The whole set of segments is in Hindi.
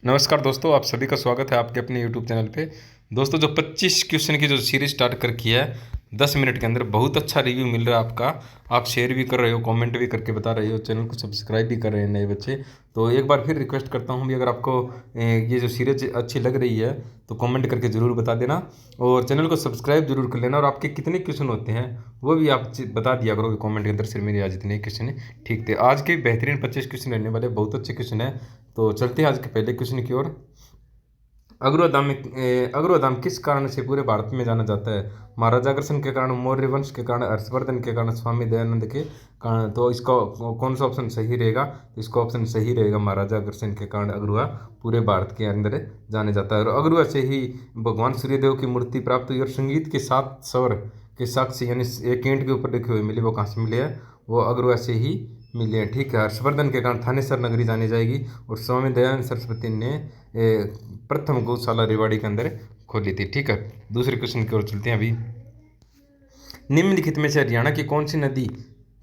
नमस्कार दोस्तों, आप सभी का स्वागत है आपके अपने यूट्यूब चैनल पे। दोस्तों, जो 25 क्वेश्चन की जो सीरीज स्टार्ट कर की है 10 मिनट के अंदर, बहुत अच्छा रिव्यू मिल रहा है आपका। आप शेयर भी कर रहे हो, कमेंट भी करके बता रहे हो, चैनल को सब्सक्राइब भी कर रहे हैं नए बच्चे। तो एक बार फिर रिक्वेस्ट करता हूँ भी, अगर आपको ये जो सीरीज अच्छी लग रही है तो कमेंट करके ज़रूर बता देना और चैनल को सब्सक्राइब जरूर कर लेना। और आपके कितने क्वेश्चन होते हैं वो भी आप बता दिया करो कमेंट के अंदर। सिर मेरे आज इतने क्वेश्चन ठीक थे। आज के बेहतरीन 25 क्वेश्चन रहने वाले, बहुत अच्छे क्वेश्चन है। तो चलते हैं आज के पहले क्वेश्चन की ओर। अग्रवादाम किस कारण से पूरे भारत में जाना जाता है? महाराजा अग्रसेन के कारण, मौर्य वंश के कारण, हर्षवर्धन के कारण, स्वामी दयानंद के कारण। तो इसका कौन सा ऑप्शन सही रहेगा? तो इसका ऑप्शन सही रहेगा, महाराजा अग्रसेन के कारण अग्रवा पूरे भारत के अंदर जाने जाता है। और अग्रवा से ही भगवान सूर्यदेव की मूर्ति प्राप्त हुई और संगीत के 7 स्वर के साक्ष्य यानी एक ईंट के ऊपर लिखे हुए मिले, वो कहाँ से मिले हैं? वो अग्रवा से ही मिले हैं। ठीक है। हर्षवर्धन के कारण थानेसर नगरी जानी जाएगी। और स्वामी दयानंद सरस्वती ने प्रथम गौशाला रेवाड़ी के अंदर खोली थी। ठीक है। दूसरे क्वेश्चन की ओर चलते हैं अभी। निम्नलिखित में से हरियाणा की कौन सी नदी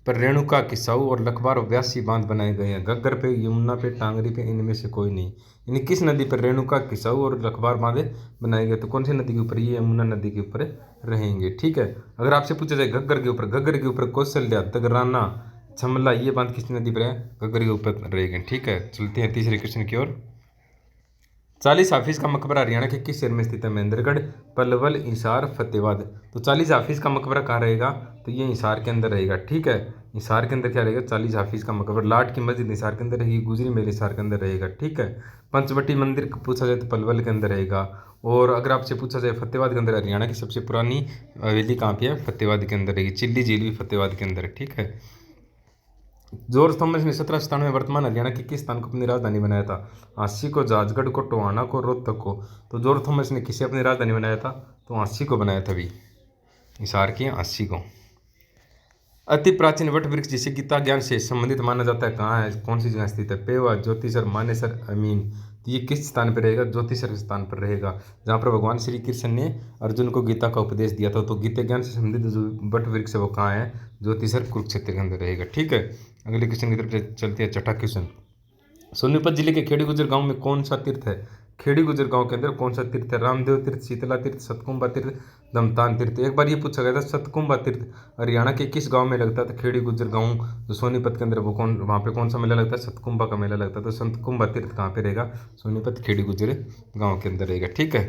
पर रेणुका, किसाऊ और लखवार व्यासी बांध बनाए गए हैं? घग्गर पे, यमुना पे, टांगरी पे, इनमें से कोई नहीं। यानी किस नदी पर रेणुका, किसाऊ और लखवार बांधे बनाए गए? तो कौन सी नदी के ऊपर? ये यमुना नदी के ऊपर रहेंगे। ठीक है। अगर आपसे पूछा जाए घग्गर के ऊपर, घग्गर के ऊपर कौशल्या, तगराना, छमला, ये बांध किस नदी पर है? घग्गर के ऊपर रहेंगे। ठीक है। चलते हैं तीसरे क्वेश्चन की ओर। 40 हाफिज का मकबरा हरियाणा के किस शहर में स्थित है? महेंद्रगढ़, पलवल, हिसार, फतेहाबाद। तो 40 हाफिज का मकबरा कहाँ रहेगा? तो ये हिसार के अंदर रहेगा। ठीक है। हिसार के अंदर क्या रहेगा? 40 हाफिज का मकबरा। लाट की मस्जिद हिसार के अंदर रहेगी। गुजरी महल हिसार के अंदर रहेगा। ठीक है। पंचवटी मंदिर पूछा जाए तो पलवल के अंदर रहेगा। और अगर आपसे पूछा जाए फतेहाबाद के अंदर, हरियाणा की सबसे पुरानी हवेली कहाँ पे है? फतेहाबाद के अंदर रहेगी। चिल्ली झील भी फतेहाबाद के अंदर है। ठीक है। जॉर्ज थॉमस ने 1797 में वर्तमान हरियाणा के किस स्थान को अपनी राजधानी बनाया था? झांसी को, जाजगढ़ को, टोहाना को, रोहतक को। तो जॉर्ज थॉमस ने किसे अपनी राजधानी बनाया था? तो झांसी को बनाया था भी, हिसार की झांसी को। अति प्राचीन वट वृक्ष जिसे गीता ज्ञान से संबंधित माना जाता है, कहाँ है? कौन सी जगह स्थित है? पेवा, ज्योतिसर, मानेसर, अमीन। तो ये किस स्थान पर रहेगा? ज्योतिसर के स्थान पर रहेगा, जहाँ पर भगवान श्री कृष्ण ने अर्जुन को गीता का उपदेश दिया था। तो गीता ज्ञान से संबंधित जो वट वृक्ष है वो कहाँ है? ज्योतिसर, कुरुक्षेत्र के अंदर रहेगा। ठीक है। अगले क्वेश्चन की तरफ चलते हैं, छठा क्वेश्चन। सोनीपत जिले के खेड़ी गुजर गांव में कौन सा तीर्थ है? खेड़ी गुजर गांव के अंदर कौन सा तीर्थ है? रामदेव तीर्थ, शीतला तीर्थ, सतकुंभा तीर्थ, दमतान तीर्थ। एक बार ये पूछा गया था, सतकुंभा तीर्थ हरियाणा के किस गांव में लगता था? खेड़ी गुजर गांव जो सोनीपत के अंदर, वो कौन, वहाँ पे कौन सा मेला लगता है? सतकुंभा का मेला लगता है। तो सतकुंभा तीर्थ कहाँ पे रहेगा? सोनीपत, खेड़ी गुजर गाँव के अंदर रहेगा। ठीक है।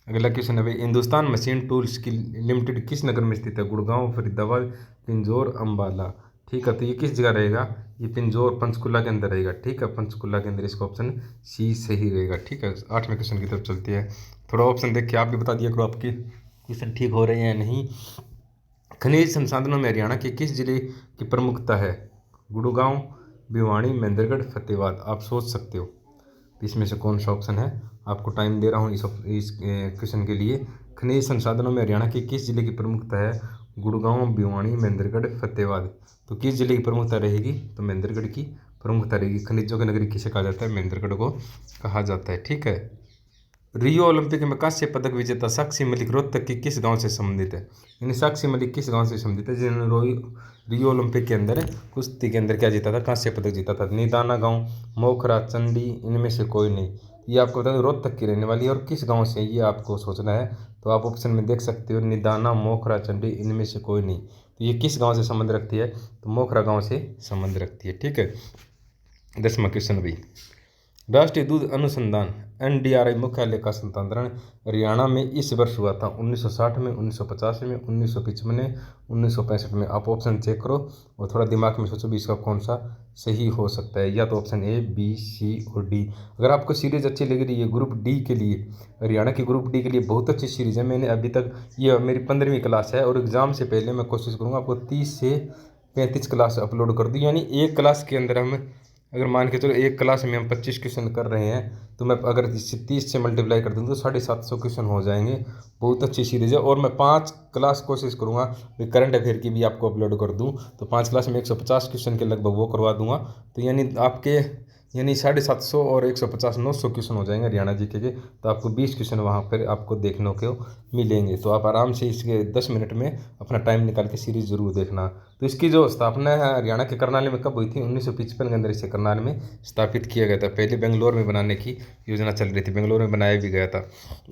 अगला क्वेश्चन है भाई, हिंदुस्तान मशीन टूल्स की लिमिटेड किस नगर में स्थित है? गुड़गांव, फरीदाबाद, पिंजौर, अंबाला। ठीक है। तो ये किस जगह रहेगा? ये पिंजौर, पंचकुला के अंदर रहेगा। ठीक है। पंचकुला के अंदर, इसका ऑप्शन सी सही रहेगा। ठीक है। आठवें क्वेश्चन की तरफ चलते हैं। थोड़ा ऑप्शन देख के आप भी बता दिया करो आपके क्वेश्चन ठीक हो रहे हैं या नहीं। खनिज संसाधनों में हरियाणा के किस जिले की प्रमुखता है? गुड़गांव, भिवानी, महेंद्रगढ़, फतेहाबाद। आप सोच सकते हो इसमें से कौन सा ऑप्शन है। आपको टाइम दे रहा हूँ इस क्वेश्चन के लिए। खनिज संसाधनों में हरियाणा के किस जिले की प्रमुखता है? गुड़गांव, भिवानी, महेंद्रगढ़, फतेहाबाद। तो किस जिले की प्रमुखता रहेगी? तो महेंद्रगढ़ की प्रमुखता रहेगी। खनिजों की नगरी किसे कहा जाता है? महेंद्रगढ़ को कहा जाता है। ठीक है। रियो ओलंपिक में कांस्य पदक विजेता साक्षी मलिक रोहतक के किस गांव से संबंधित है? यानी साक्षी मलिक किस गांव से संबंधित है जिन्होंने रियो ओलंपिक के अंदर कुश्ती के अंदर क्या जीता था? कांस्य पदक जीता था। निदाना गांव, मोखरा, चंडी, इनमें से कोई नहीं। ये आपको बता दें रोहतक की रहने वाली है। और किस गांव से, ये आपको सोचना है। तो आप ऑप्शन में देख सकते हो, निदाना, मोखरा, चंडी, इनमें से कोई नहीं। तो ये किस गाँव से संबंध रखती है? तो मोखरा गाँव से संबंध रखती है। ठीक है। 10वां क्वेश्चन भी, राष्ट्रीय दूध अनुसंधान एनडीआरआई मुख्यालय का स्थानांतरण हरियाणा में इस वर्ष हुआ था? 1960 में, 1950 में, 1955 में, 1965 में। आप ऑप्शन चेक करो और थोड़ा दिमाग में सोचो भी इसका कौन सा सही हो सकता है। या तो ऑप्शन ए, बी, सी और डी। अगर आपको सीरीज अच्छी लग रही है ग्रुप डी के लिए, हरियाणा की ग्रुप डी के लिए बहुत अच्छी सीरीज है। मैंने अभी तक, ये मेरी 15वीं क्लास है और एग्ज़ाम से पहले मैं कोशिश करूँगा आपको 30 से 35 क्लास अपलोड कर दूँ। यानी एक क्लास के अंदर हम, अगर मान के चलो एक क्लास में हम 25 क्वेश्चन कर रहे हैं, तो मैं अगर 30 से मल्टीप्लाई कर दूँ तो 750 क्वेश्चन हो जाएंगे। बहुत अच्छी सीरीज़ है। और मैं 5 क्लास कोशिश करूँगा करंट अफेयर की भी आपको अपलोड कर दूँ। तो 5 क्लास में 150 क्वेश्चन के लगभग वो करवा दूंगा। तो यानी आपके 750 और 150 900 क्वेश्चन हो जाएंगे हरियाणा जीके के। तो आपको 20 क्वेश्चन वहाँ पर आपको देखने को मिलेंगे। तो आप आराम से इसके 10 मिनट में अपना टाइम निकाल के सीरीज़ ज़रूर देखना। तो इसकी जो स्थापना है हरियाणा के करनाल में कब हुई थी? 1955 के अंदर इसे करनाल में स्थापित किया गया था। पहले बेंगलोर में बनाने की योजना चल रही थी, बेंगलोर में बनाया भी गया था।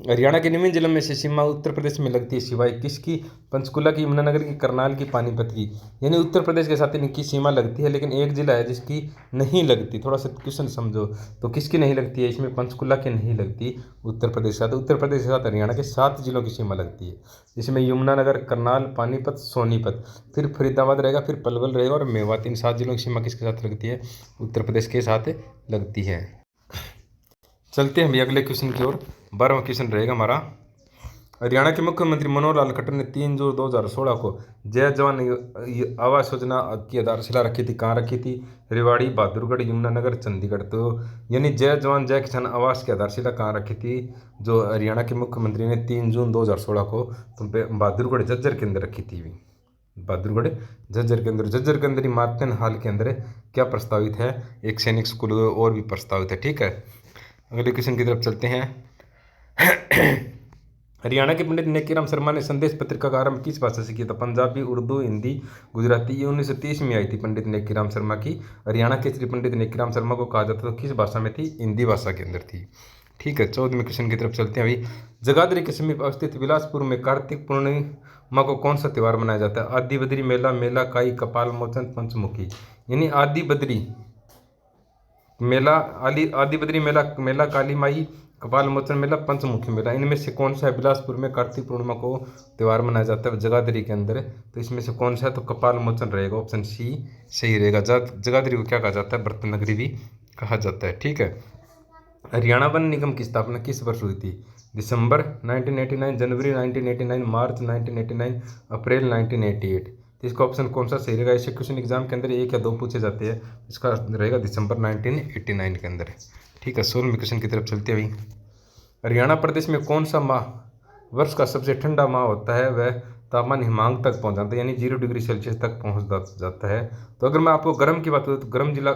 हरियाणा के निम्न जिलों में से सीमा उत्तर प्रदेश में लगती है, सिवाय किसकी? पंचकुला की, यमुनानगर की, करनाल की, पानीपत की। यानी उत्तर प्रदेश के साथ इनकी सीमा लगती है, लेकिन एक जिला है जिसकी नहीं लगती। थोड़ा सा क्वेश्चन समझो, तो किसकी नहीं लगती है इसमें? पंचकुला की नहीं लगती उत्तर प्रदेश के साथ। उत्तर प्रदेश के साथ हरियाणा के 7 जिलों की सीमा लगती है, जिसमें यमुनानगर, करनाल, पानीपत, सोनीपत, फिर फरीदाबाद रहेगा, फिर पलवल रहेगा और मेवात। इन 7 जिलों की सीमा किसके साथ लगती है? उत्तर प्रदेश के साथ लगती है। चलते हैं अभी अगले क्वेश्चन की ओर। 12वां क्वेश्चन रहेगा हमारा। हरियाणा के मुख्यमंत्री मनोहर लाल खट्टर ने 3 जून 2016 को जय जवान आवास योजना की आधारशिला रखी थी। कहाँ रखी थी? रेवाड़ी, बहादुरगढ़, यमुनानगर, चंडीगढ़। तो यानी जय जवान जय किसान आवास की आधारशिला कहाँ रखी थी जो हरियाणा के मुख्यमंत्री ने 3 जून 2016 को? तो बहादुरगढ़ झज्जर के अंदर रखी थी। बहादुरगढ़ झज्जर के अंदर, झज्जर के अंदर ही मार्तन हाल के अंदर क्या प्रस्तावित है? एक सैनिक स्कूल और भी प्रस्तावित है। ठीक है, अगले क्वेश्चन की तरफ चलते हैं। हरियाणा के पंडित नेकीराम शर्मा ने संदेश पत्रिका का आरंभ किस भाषा से किया था? पंजाबी, उर्दू, हिंदी, गुजराती। ये 1930 में आई थी पंडित नेकीराम शर्मा की। हरियाणा के श्री पंडित नेकीराम शर्मा को कहा जाता था, किस भाषा में थी? हिंदी भाषा के अंदर थी। ठीक है, 14वें क्वेश्चन की तरफ चलते हैं अभी। जगाधरी के समीप अवस्थित बिलासपुर में कार्तिक पूर्णिमा को कौन सा त्यौहार मनाया जाता है? आदि बद्री मेला, मेला काई, कपाल मोचन, पंचमुखी। यानी आदि बद्री मेला, आदि बद्री मेला, मेला काली माई, कपाल मोचन मेला, पंचमुखी मेला। इनमें से कौन सा है? बिलासपुर में कार्तिक पूर्णिमा को त्यौहार मनाया जाता है जगाधरी के अंदर। तो इसमें से कौन सा है? तो कपाल मोचन रहेगा, ऑप्शन सी सही रहेगा। जगाधरी को क्या कहा जाता है? बर्तन नगरी भी कहा जाता है। ठीक है, हरियाणा वन निगम की स्थापना किस वर्ष हुई थी? दिसंबर 1989, जनवरी 1989, मार्च 1989, अप्रैल 1988। तो इसका ऑप्शन कौन सा सही रहेगा? ऐसे क्वेश्चन एग्जाम के अंदर 1 या 2 पूछे जाते हैं। इसका रहेगा दिसंबर 1989 के अंदर। ठीक है, 16वें क्वेश्चन की तरफ चलते हैं अभी। हरियाणा प्रदेश में कौन सा माह वर्ष का सबसे ठंडा माह होता है? वह तापमान हिमांक तक पहुंच जाता है, यानी 0 डिग्री सेल्सियस तक पहुंच जाता है। तो अगर मैं आपको गर्म की बात करूँ तो गर्म जिला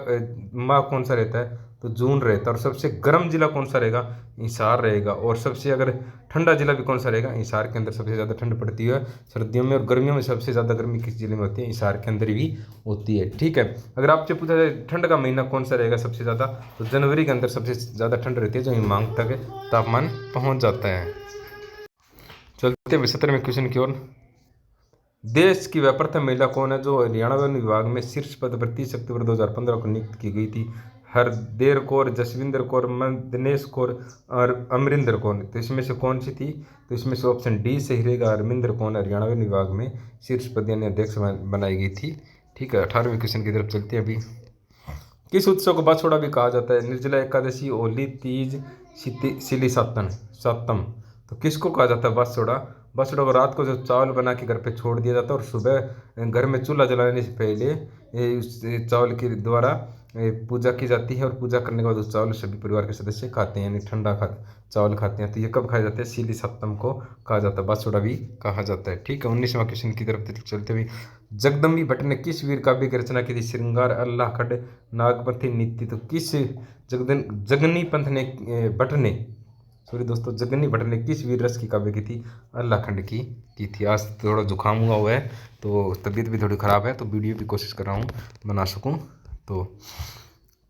माह कौन सा रहता है? तो जून रहता है। और सबसे गर्म जिला कौन सा रहेगा? हिसार रहेगा। और सबसे अगर ठंडा जिला भी कौन सा रहेगा? हिसार के अंदर सबसे ज़्यादा ठंड पड़ती है सर्दियों में, और गर्मियों में सबसे ज़्यादा गर्मी किस जिले में होती है? हिसार के अंदर भी होती है। ठीक है, अगर आपसे पूछा जाए ठंड का महीना कौन सा रहेगा सबसे ज़्यादा, तो जनवरी के अंदर सबसे ज़्यादा ठंड रहती है, जो हिमांक तक तापमान पहुँच जाता है। चलते हैं 17वें क्वेश्चन की ओर। देश की वह प्रथम महिला कौन है जो हरियाणा वन विभाग में शीर्ष पद पर 30 अक्टूबर 2015 को नियुक्त की गई थी? हरदेर कौर, जसविंदर कौर, दिनेश कौर और अमरिंदर कौर। तो इसमें से कौन सी थी? तो इसमें से ऑप्शन डी सही रहेगा, हरमिंदर कौर हरियाणा वन विभाग में शीर्ष पद यानी अध्यक्ष बनाई गई थी। ठीक है, 18वें क्वेश्चन की तरफ चलते हैं अभी। किस उत्सव को बछड़ा भी कहा जाता है? निर्जला एकादशी, होली, तीज, सिली सातम। तो किसको कहा जाता है बछड़ा? बछड़ा को रात को जो चावल बना के घर पे छोड़ दिया जाता है, और सुबह घर में चूल्हा जलाने से पहले उस चावल के द्वारा पूजा की जाती है, और पूजा करने के बाद उस चावल सभी परिवार के सदस्य खाते हैं, यानी ठंडा चावल खाते हैं। तो ये कब खाया जाता है? सिली सप्तम को कहा जाता है, बछड़ा भी कहा जाता है। ठीक है, 19वां क्वेश्चन की तरफ चलते हुए। जगदम्बी भट्ट ने किस वीर काव्य की रचना की थी? श्रृंगार, अल्लाह खड, नागपंथी, नीति। तो किस जगनी पंथ ने भट्ट ने सॉरी दोस्तों, जगनी भट्ट ने किस वीर रस की काव्य की थी? अल्लाह खंड की थी। आज थोड़ा जुकाम हुआ है तो तबीयत भी थोड़ी ख़राब है, तो वीडियो भी कोशिश कर रहा हूँ बना सकूँ। तो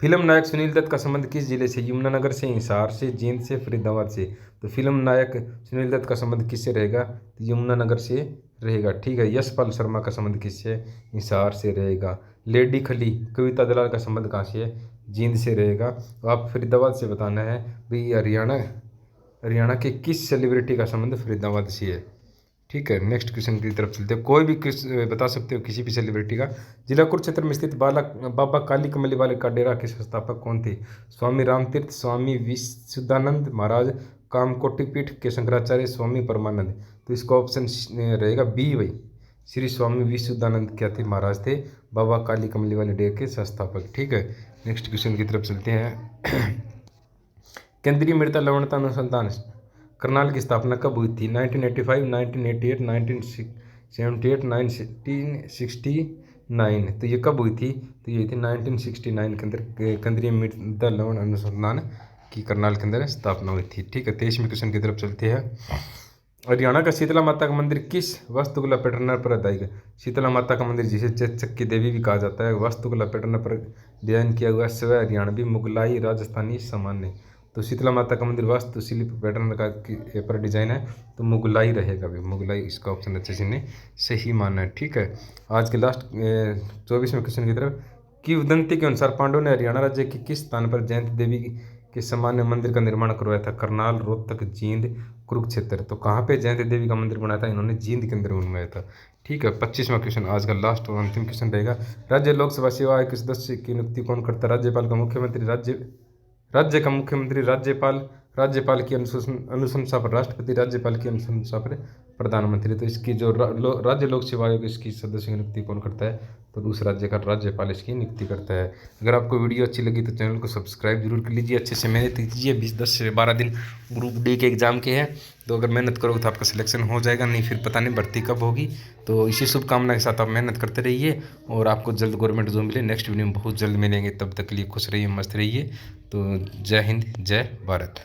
फिल्म नायक सुनील दत्त का संबंध किस जिले से? यमुनानगर से, हिसार से, जींद से, फरीदाबाद से। तो फिल्म नायक सुनील दत्त का संबंध किससे रहेगा? तो यमुनानगर से रहेगा। ठीक है, यशपाल शर्मा का संबंध किससे? हिसार से रहेगा। लेडी खली कविता दलाल का संबंध कहाँ से है? जींद से रहेगा। तो आप फरीदाबाद से बताना है भाई हरियाणा के किस सेलिब्रिटी का संबंध फरीदाबाद से है। ठीक है, नेक्स्ट क्वेश्चन की तरफ चलते हैं। कोई भी बता सकते हो किसी भी सेलिब्रिटी का। जिला कुरुक्षेत्र में स्थित बाबा काली कमली वाले का डेरा के संस्थापक कौन थे? स्वामी रामतीर्थ, स्वामी विशुद्धानंद महाराज, कामकोटि पीठ के शंकराचार्य, स्वामी परमानंद। तो इसका ऑप्शन रहेगा बी भाई, श्री स्वामी विशुद्धानंद क्या थे? महाराज थे, बाबा काली कमली वाले डेरा के संस्थापक। ठीक है, नेक्स्ट क्वेश्चन की तरफ चलते हैं। केंद्रीय मृदा लवणता अनुसंधान करनाल की स्थापना कब हुई थी? 1985, 1988, 1978, 1969। तो ये कब हुई थी? तो ये थी 1969 के अंदर केंद्रीय मृदा लवण अनुसंधान की करनाल के अंदर स्थापना हुई थी। ठीक है, 23वें क्वेश्चन की तरफ चलते हैं। हरियाणा का शीतला माता का मंदिर किस वास्तुकला पैटर्न पर आधारित है? शीतला माता का मंदिर जिसे चेचक की देवी भी कहा जाता है, वास्तुकला पैटर्न पर डिजाइन किया हुआ स्व हरियाणवी मुगलाई राजस्थानी सामान्य। तो शीतला माता का मंदिर वास्तुशिल्प पैटर्न का पर डिजाइन है, तो मुगलाई रहेगा भी, मुगलाई इसका ऑप्शन अच्छे से ने सही माना है। ठीक है, आज के लास्ट 24वें क्वेश्चन की तरफ। किंवदंती के अनुसार पांडवों ने हरियाणा राज्य के किस स्थान पर जयंती देवी के सामान्य मंदिर का निर्माण करवाया था? करनाल, रोहतक, जींद, कुरुक्षेत्र। तो कहाँ पे जयंती देवी का मंदिर बनाया था? इन्होंने जींद के अंदर बनवाया था। ठीक है, 25वां क्वेश्चन आज का लास्ट और अंतिम क्वेश्चन रहेगा। राज्य लोकसभा सेवा आयोग के सदस्य की नियुक्ति कौन करता है? राज्यपाल का मुख्यमंत्री, राज्य का मुख्यमंत्री, राज्यपाल की अनुशंसा पर राष्ट्रपति, राज्यपाल की अनुशंसा पर प्रधानमंत्री। तो इसकी जो राज्य लोक सेवा आयोग इसकी सदस्य की नियुक्ति कौन करता है? तो उस राज्य का राज्यपाल इसकी नियुक्ति करता है। अगर आपको वीडियो अच्छी लगी तो चैनल को सब्सक्राइब जरूर कर लीजिए, अच्छे से मेहनत कीजिए। 10 से 12 दिन ग्रुप डी के एग्जाम के हैं, तो अगर मेहनत करोगे तो आपका सिलेक्शन हो जाएगा, नहीं फिर पता नहीं भर्ती कब होगी। तो इसी शुभकामना के साथ आप मेहनत करते रहिए और आपको जल्द गवर्नमेंट जॉब मिले। नेक्स्ट वीडियो में बहुत जल्द मिलेंगे, तब तक के लिए खुश रहिए, मस्त रहिए। तो जय हिंद, जय भारत।